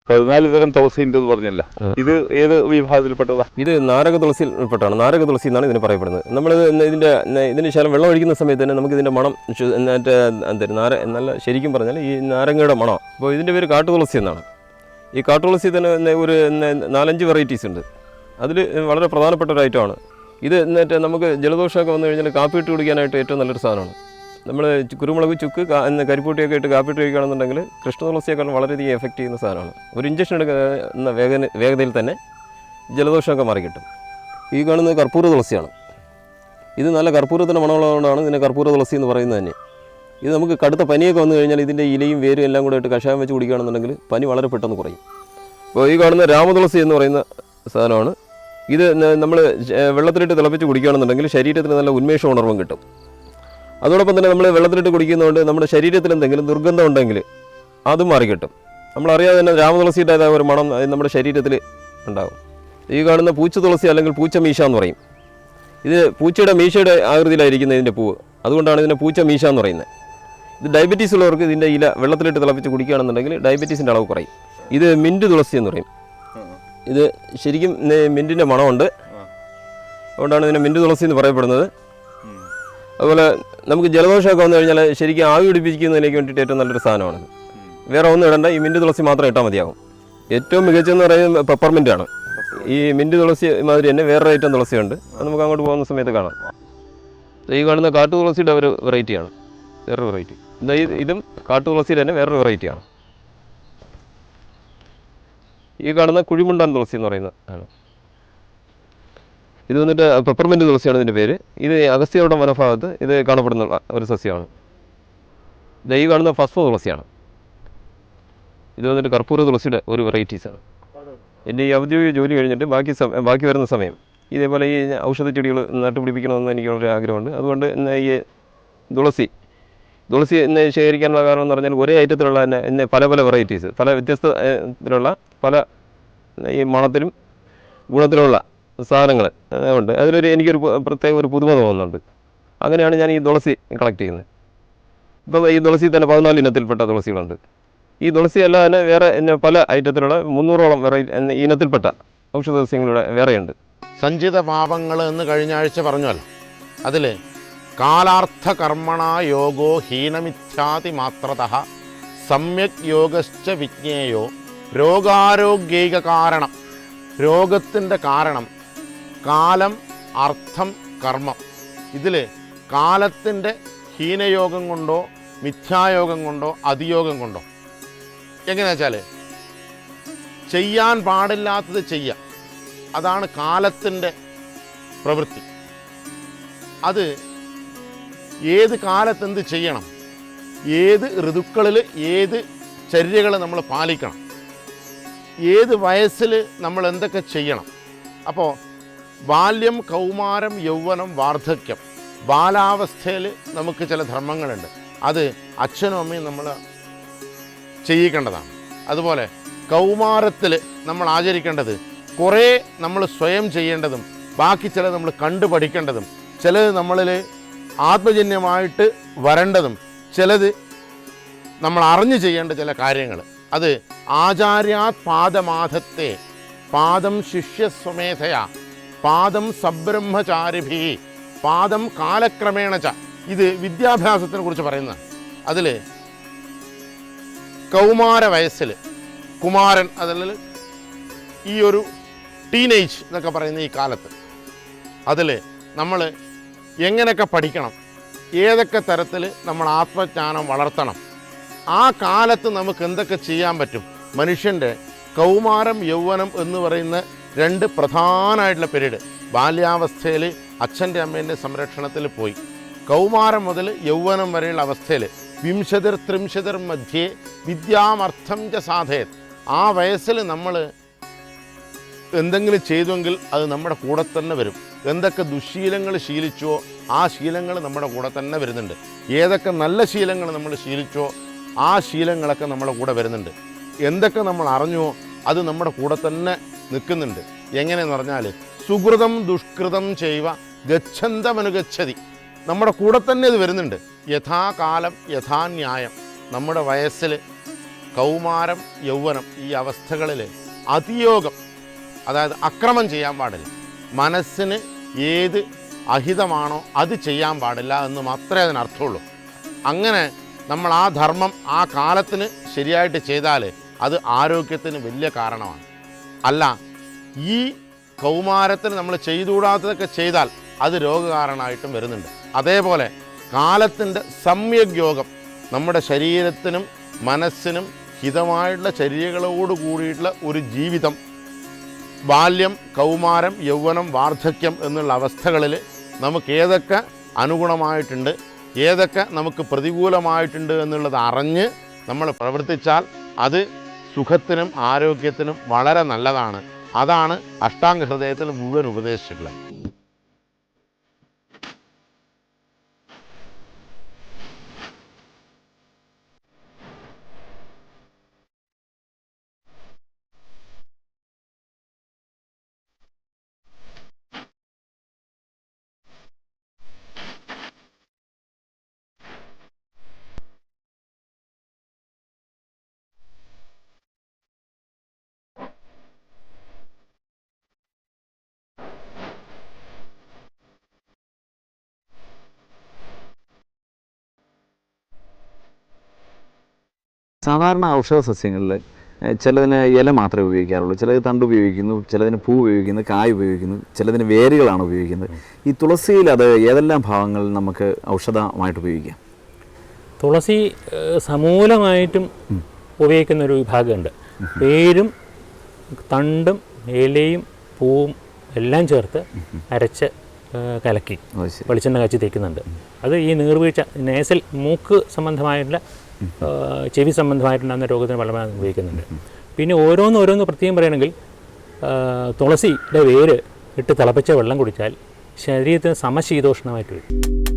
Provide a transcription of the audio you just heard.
14 തരം തുളസി ഉണ്ടെന്ന് പറഞ്ഞല്ല, ഇത് ഏത് വിഭാഗത്തിൽപ്പെട്ടതാ? ഇത് നാരക തുളസിയിൽപ്പെട്ടാണ്. നാരക തുളസി എന്നാണ് ഇതിന് പറയപ്പെടുന്നത്. നമ്മൾ ഇതിന് ശേഷം വെള്ളം ഒഴിക്കുന്ന സമയത്ത് തന്നെ നമുക്ക് ഇതിൻ്റെ മണം നല്ല ശരിക്കും പറഞ്ഞാൽ ഈ നാരങ്ങയുടെ മണം. അപ്പോൾ ഇതിൻ്റെ പേര് കാട്ടുതുളസി എന്നാണ്. ഈ കാട്ടുതുളസി തന്നെ ഒരു 4-5 വെറൈറ്റീസ് ഉണ്ട്. അതിൽ വളരെ പ്രധാനപ്പെട്ട ഒരു ഐറ്റമാണ് ഇത്. നമുക്ക് ജലദോഷമൊക്കെ വന്നു കഴിഞ്ഞാൽ കാപ്പിയിട്ട് കുടിക്കാനായിട്ട് ഏറ്റവും നല്ലൊരു സാധനമാണ്. നമ്മൾ കുരുമുളക്, ചുക്ക്, കരിപ്പൂട്ടിയൊക്കെ ഇട്ട് കാപ്പിയിട്ട് കഴിക്കുകയാണെന്നുണ്ടെങ്കിൽ കൃഷ്ണതുളസിയേക്കാളും വളരെയധികം എഫക്റ്റ് ചെയ്യുന്ന സാധനമാണ്. ഒരു ഇഞ്ചക്ഷൻ എടുക്കുന്ന വേഗതയിൽ തന്നെ ജലദോഷമൊക്കെ മാറി കിട്ടും. ഈ കാണുന്നത് കർപ്പൂര തുളസിയാണ്. ഇത് നല്ല കർപ്പൂരത്തിൻ്റെ മണമുള്ളതുകൊണ്ടാണ് ഇതിനെ കർപ്പൂര തുളസി എന്ന് പറയുന്നത് തന്നെ. ഇത് നമുക്ക് കടുത്ത പനിയൊക്കെ വന്നു കഴിഞ്ഞാൽ ഇതിൻ്റെ ഇലയും വേരും എല്ലാം കൂടെ ഇട്ട് കഷായം വെച്ച് കുടിക്കുകയാണെന്നുണ്ടെങ്കിൽ പനി വളരെ പെട്ടെന്ന് കുറയും. അപ്പോൾ ഈ കാണുന്ന രാമതുളസി എന്ന് പറയുന്ന സാധനമാണ്. ഇത് നമ്മൾ വെള്ളത്തിലിട്ട് തിളപ്പിച്ച് കുടിക്കുകയാണെന്നുണ്ടെങ്കിൽ ശരീരത്തിന് നല്ല ഉന്മേഷ ഉണർവും കിട്ടും. അതോടൊപ്പം തന്നെ നമ്മൾ വെള്ളത്തിലിട്ട് കുടിക്കുന്നതുകൊണ്ട് നമ്മുടെ ശരീരത്തിൽ എന്തെങ്കിലും ദുർഗന്ധം ഉണ്ടെങ്കിൽ അതും മാറിക്കിട്ടും. നമ്മളറിയാതെ തന്നെ രാമതുളസിയുടേതായ ഒരു മണം നമ്മുടെ ശരീരത്തിൽ ഉണ്ടാകും. ഈ കാണുന്ന പൂച്ച തുളസി അല്ലെങ്കിൽ പൂച്ച മീശ എന്ന് പറയും. ഇത് പൂച്ചയുടെ മീശയുടെ ആകൃതിയിലായിരിക്കുന്ന ഇതിൻ്റെ പൂവ്, അതുകൊണ്ടാണ് ഇതിനെ പൂച്ച മീശ എന്ന് പറയുന്നത്. ഇത് ഡയബറ്റീസ് ഉള്ളവർക്ക് ഇതിൻ്റെ ഇല വെള്ളത്തിലിട്ട് തിളപ്പിച്ച് കുടിക്കുകയാണെന്നുണ്ടെങ്കിൽ ഡയബറ്റീസിൻ്റെ അളവ് കുറയും. ഇത് മിൻറ്റ് തുളസി എന്ന് പറയും. ഇത് ശരിക്കും മിൻറ്റിൻ്റെ മണമുണ്ട്, അതുകൊണ്ടാണ് ഇതിനെ മിൻറ്റ് തുളസി എന്ന് പറയപ്പെടുന്നത്. അതുപോലെ നമുക്ക് ജലദോഷമൊക്കെ വന്നു കഴിഞ്ഞാൽ ശരിക്കും ആവി പിടിപ്പിക്കുന്നതിലേക്ക് വേണ്ടിയിട്ട് ഏറ്റവും നല്ലൊരു സാധനമാണ്. വേറെ ഒന്നും ഇടണ്ട, ഈ മിൻറ്റ് തുളസി മാത്രം ഇട്ടാൽ മതിയാകും. ഏറ്റവും മികച്ചെന്ന് പറയുന്നത് പെപ്പർമെൻ്റ് ആണ്. ഈ മിൻറ്റ് തുളസി മാതിരി തന്നെ വേറൊരു ഐറ്റം തുളസിയുണ്ട്, അത് നമുക്ക് അങ്ങോട്ട് പോകുന്ന സമയത്ത് കാണാം. ഈ കാണുന്ന കാട്ടു തുളസിയുടെ ഒരു വെറൈറ്റിയാണ്, വേറൊരു വെറൈറ്റി. ഇതും കാട്ടു തുളസിയുടെ തന്നെ വേറൊരു വെറൈറ്റിയാണ്. ഈ കാണുന്ന കുഴിമുണ്ടാൻ തുളസി എന്ന് പറയുന്നത് ആണ്. ഇത് വന്നിട്ട് പെപ്പർമെൻറ്റ് തുളസിയാണ് ഇതിൻ്റെ പേര്. ഇത് അഗസ്ത്യയുടെ വനഭാഗത്ത് ഇത് കാണപ്പെടുന്ന ഒരു സസ്യമാണ്. ഈ കാണുന്ന ഫസ്ഫോ തുളസിയാണ്. ഇത് വന്നിട്ട് കർപ്പൂര തുളസിയുടെ ഒരു വെറൈറ്റീസാണ്. എൻ്റെ ഈ ഔദ്യോഗിക ജോലി കഴിഞ്ഞിട്ട് ബാക്കി വരുന്ന സമയം ഇതേപോലെ ഈ ഔഷധ ചെടികൾ നട്ടുപിടിപ്പിക്കണമെന്ന് എനിക്ക് വളരെ ആഗ്രഹമുണ്ട്. അതുകൊണ്ട് ഈ തുളസി ശേഖരിക്കാനുള്ള കാരണം എന്ന് പറഞ്ഞാൽ ഒരേ ഐറ്റത്തിലുള്ള തന്നെ പല വെറൈറ്റീസ്, പല വ്യത്യസ്തത്തിലുള്ള പല ഈ മണത്തിലും ഗുണത്തിലുള്ള സാധനങ്ങൾ ഉണ്ട്. എനിക്കൊരു പ്രത്യേക ഒരു പുതുമ തോന്നുന്നുണ്ട്. അങ്ങനെയാണ് ഞാൻ ഈ തുളസി കളക്ട് ചെയ്യുന്നത്. ഇപ്പം ഈ തുളസി തന്നെ 14 ഇനത്തിൽപ്പെട്ട തുളസികളുണ്ട്. ഈ തുളസി അല്ല തന്നെ വേറെ പല ഐറ്റത്തിലുള്ള 300ഓളം ഇനത്തിൽപ്പെട്ട ഔഷധ സസ്യങ്ങളുടെ വേറെയുണ്ട്. സഞ്ചിത പാപങ്ങൾ എന്ന് കഴിഞ്ഞ ആഴ്ച പറഞ്ഞല്ലോ, അതിൽ കാലാർത്ഥ കർമ്മണ യോഗോ ഹീനമിഥ്യാതി മാത്രതഃ സമ്യക് യോഗശ്ച വിജ്ഞേയോ രോഗാരോഗ്യൈക കാരണം. രോഗത്തിൻ്റെ കാരണം കാലം, അർത്ഥം, കർമ്മം. ഇതിൽ കാലത്തിൻ്റെ ഹീനയോഗം കൊണ്ടോ മിഥ്യായോഗം കൊണ്ടോ അതിയോഗം കൊണ്ടോ എങ്ങനെയാ വെച്ചാൽ ചെയ്യാൻ പാടില്ലാത്തത് ചെയ്യാം, അതാണ് കാലത്തിൻ്റെ പ്രവൃത്തി. അത് ഏത് കാലത്ത് എന്ത് ചെയ്യണം, ഏത് ഋതുക്കളിൽ ഏത് ചര്യകൾ നമ്മൾ പാലിക്കണം, ഏത് വയസ്സിൽ നമ്മൾ എന്തൊക്കെ ചെയ്യണം. അപ്പോൾ ബാല്യം, കൗമാരം, യൗവനം, വാർദ്ധക്യം, ബാലാവസ്ഥയിൽ നമുക്ക് ചില ധർമ്മങ്ങളുണ്ട്. അത് അച്ഛനും അമ്മയും നമ്മൾ ചെയ്യിക്കേണ്ടതാണ്. അതുപോലെ കൗമാരത്തിൽ നമ്മൾ ആചരിക്കേണ്ടത് കുറേ നമ്മൾ സ്വയം ചെയ്യേണ്ടതും ബാക്കി ചിലത് നമ്മൾ കണ്ടു പഠിക്കേണ്ടതും ചിലത് നമ്മളിൽ ആത്മജന്യമായിട്ട് വരേണ്ടതും ചിലത് നമ്മൾ അറിഞ്ഞു ചെയ്യേണ്ട ചില കാര്യങ്ങൾ. അത് ആചാര്യാത് പാദമാധത്തെ പാദം ശിഷ്യസ്വമേധയാ പാദം സബ്രഹ്മചാരിഭി പാദം കാലക്രമേണ ച. ഇത് വിദ്യാഭ്യാസത്തിനെ കുറിച്ച് പറയുന്നതാണ്. അതിൽ കൗമാര വയസ്സിൽ കുമാരൻ, അതിൽ ഈ ഒരു ടീനേജ് എന്നൊക്കെ പറയുന്ന ഈ കാലത്ത് അതിൽ നമ്മൾ എങ്ങനെയൊക്കെ പഠിക്കണം, ഏതൊക്കെ തരത്തിൽ നമ്മൾ ആത്മജ്ഞാനം വളർത്തണം, ആ കാലത്ത് നമുക്ക് എന്തൊക്കെ ചെയ്യാൻ പറ്റും. മനുഷ്യൻ്റെ കൗമാരം, യൗവനം എന്ന് പറയുന്ന 2 പ്രധാനമായിട്ടുള്ള പീരീഡ്. ബാല്യാവസ്ഥയിൽ അച്ഛൻ്റെ അമ്മേൻ്റെ സംരക്ഷണത്തിൽ പോയി കൗമാരം മുതൽ യൗവനം വരെയുള്ള അവസ്ഥയിൽ വിംശതിർ ത്രിംശതിർ മധ്യേ വിദ്യാമർത്ഥം ച സാധയത്. ആ വയസ്സിൽ നമ്മൾ എന്തെങ്കിലും ചെയ്തുവെങ്കിൽ അത് നമ്മുടെ കൂടെ തന്നെ വരും. എന്തൊക്കെ ദുശ്ശീലങ്ങൾ ശീലിച്ചോ ആ ശീലങ്ങൾ നമ്മുടെ കൂടെ തന്നെ വരുന്നുണ്ട്. ഏതൊക്കെ നല്ല ശീലങ്ങൾ നമ്മൾ ശീലിച്ചോ ആ ശീലങ്ങളൊക്കെ നമ്മുടെ കൂടെ വരുന്നുണ്ട്. എന്തൊക്കെ നമ്മൾ അറിഞ്ഞോ അത് നമ്മുടെ കൂടെ തന്നെ നിൽക്കുന്നുണ്ട്. എങ്ങനെയെന്ന് പറഞ്ഞാൽ സുകൃതം ദുഷ്കൃതം ചെയ്വ ഗച്ഛന്തമനുഗച്ഛതി. നമ്മുടെ കൂടെ തന്നെ ഇത് വരുന്നുണ്ട്. യഥാകാലം യഥാന്യായം. നമ്മുടെ വയസ്സിൽ കൗമാരം യൗവനം ഈ അവസ്ഥകളിൽ അതിയോഗം, അതായത് അക്രമം ചെയ്യാൻ പാടില്ല. മനസ്സിന് ഏത് അഹിതമാണോ അത് ചെയ്യാൻ പാടില്ല എന്ന് മാത്രമേ അതിനർത്ഥമുള്ളൂ. അങ്ങനെ നമ്മൾ ആ ധർമ്മം ആ കാലത്തിന് ശരിയായിട്ട് ചെയ്താൽ അത് ആരോഗ്യത്തിന് വലിയ കാരണമാണ്. അല്ല, ഈ കൗമാരത്തിന് നമ്മൾ ചെയ്തുകൂടാത്തതൊക്കെ ചെയ്താൽ അത് രോഗകാരണമായിട്ടും വരുന്നുണ്ട്. അതേപോലെ കാലത്തിൻ്റെ സമ്യക് യോഗം നമ്മുടെ ശരീരത്തിനും മനസ്സിനും ഹിതമായിട്ടുള്ള ചര്യകളോട് കൂടിയിട്ടുള്ള ഒരു ജീവിതം, ബാല്യം, കൗമാരം, യൗവനം, വാർദ്ധക്യം എന്നുള്ള അവസ്ഥകളിൽ നമുക്ക് ഏതൊക്കെ അനുഗുണമായിട്ടുണ്ട്, ഏതൊക്കെ നമുക്ക് പ്രതികൂലമായിട്ടുണ്ട് എന്നുള്ളത് അറിഞ്ഞ് നമ്മൾ പ്രവർത്തിച്ചാൽ അത് സുഖത്തിനും ആരോഗ്യത്തിനും വളരെ നല്ലതാണ്. അതാണ് അഷ്ടാംഗ ഹൃദയത്തിൽ മുഴുവൻ ഉപദേശിച്ചിട്ടുള്ളത്. സാധാരണ ഔഷധ സസ്യങ്ങളിൽ ചിലതിന് ഇല മാത്രമേ ഉപയോഗിക്കാറുള്ളൂ, ചിലത് തണ്ട് ഉപയോഗിക്കുന്നു, ചിലതിന് പൂ ഉപയോഗിക്കുന്നു, കായ് ഉപയോഗിക്കുന്നു, ചിലതിന് വേരുകളാണ് ഉപയോഗിക്കുന്നത്. ഈ തുളസിയിൽ അത് ഏതെല്ലാം ഭാഗങ്ങളിൽ നമുക്ക് ഔഷധമായിട്ട് ഉപയോഗിക്കാം? തുളസി സമൂലമായിട്ടും ഉപയോഗിക്കുന്ന ഒരു വിഭാഗമുണ്ട്. വേരും തണ്ടും ഇലയും പൂവും എല്ലാം ചേർത്ത് അരച്ച് കലക്കി വെളിച്ചെണ്ണ കാച്ചി തേക്കുന്നുണ്ട്. അത് ഈ നീർവീഴ്ച, നേസൽ, മൂക്ക് സംബന്ധമായിട്ടുള്ള, ചെവി സംബന്ധമായിട്ടുണ്ടാകുന്ന രോഗത്തിന് വളരെ ഉപയോഗിക്കുന്നുണ്ട്. പിന്നെ ഓരോന്ന് പ്രത്യേകം പറയുകയാണെങ്കിൽ തുളസിയുടെ വേര് ഇട്ട് തിളപ്പിച്ച വെള്ളം കുടിച്ചാൽ ശരീരത്തിന് സമശീതോഷ്ണമായിട്ട് വരും.